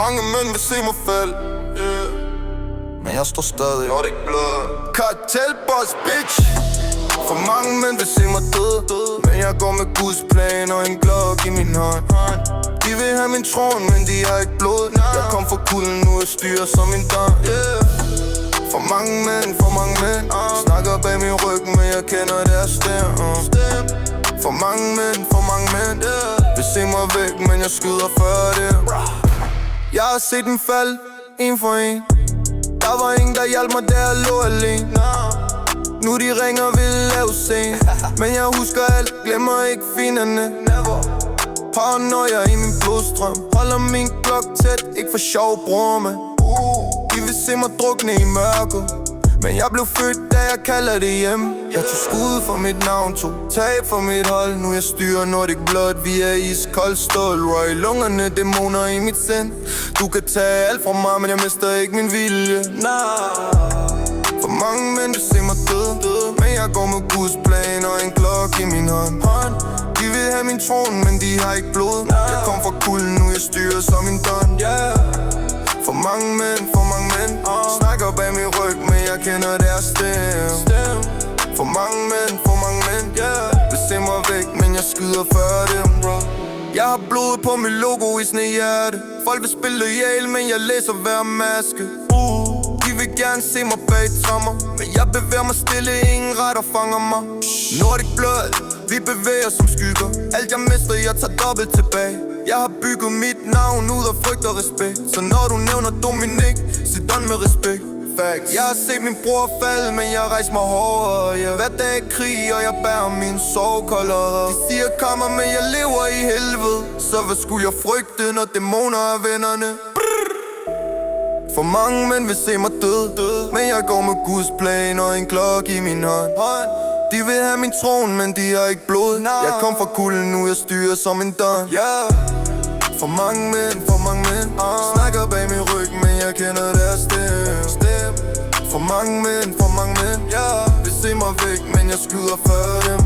mange mænd vil se mig falde, men jeg står stadig Nordic Blood. Kartelboss, bitch. For mange mænd vil se mig død, men jeg går med Guds plan og en Glock i min hånd. De vil have min tron, men de har ikke blod. Jeg kom fra kulden, nu er styrer som en don. For mange mænd snakker bag min ryg, men jeg kender deres stemme. For mange mænd vil se mig væk, men jeg skyder før det. Jeg har set dem falde, en for en. Der var ingen, der hjalp mig, da jeg lå alene. Nu de ringer, vil lave scene, men jeg husker alt, glemmer ikke finerne. Paranoia i min blodstrøm, holder min klok tæt, ikke for sjov, bror man. De vil se mig drukne i mørket, men jeg blev født, da jeg kalder det hjem. Jeg tog skud for mit navn, tog tab for mit hold. Nu jeg styrer Nordic Blood, vi er iskold stål. Røg lungerne, dæmoner i mit sind. Du kan tage alt fra mig, men jeg mister ikke min vilje. For mange mænd vil se mig død, men jeg går med Guds plan og en Glock i min hånd. De vil have min tron, men de har ikke blod. Jeg kom fra kulden, nu jeg styrer som en don. For mange mænd snakker bag min ryg, men jeg kender deres stemme. For mange mænd vil se mig væk, men jeg skyder før dem. Jeg har blod på mit logo i snehjerte. Folk vil spille ihjel, men jeg læser hver maske. De vil gerne se mig bag trommer, men jeg bevæger mig stille, ingen retter fanger mig. Nordic Blood, vi bevæger som skygger. Alt jeg mister, jeg tager dobbelt tilbage. Jeg har bygget mit navn ud af frygt og respekt. Så når du nævner Dominik, sig don med respekt. Facts. Jeg har set min bror falde, men jeg rejser mig hårdere. Jeg hver dag i krig, og jeg bærer min sorgkolder. De siger kommer, men jeg lever i helvede. Så hvad skulle jeg frygte, når dæmoner er vennerne? For mange mænd vil se mig død, men jeg går med Guds plan og en Glock i min hånd. De vil have min tron, men de har ikke blod. Jeg kom fra kulden, nu jeg styrer som en don. For mange mænd snakker bag min ryg, men jeg kender deres stemme. For mange mænd vil se mig væk, men jeg skyder før dem.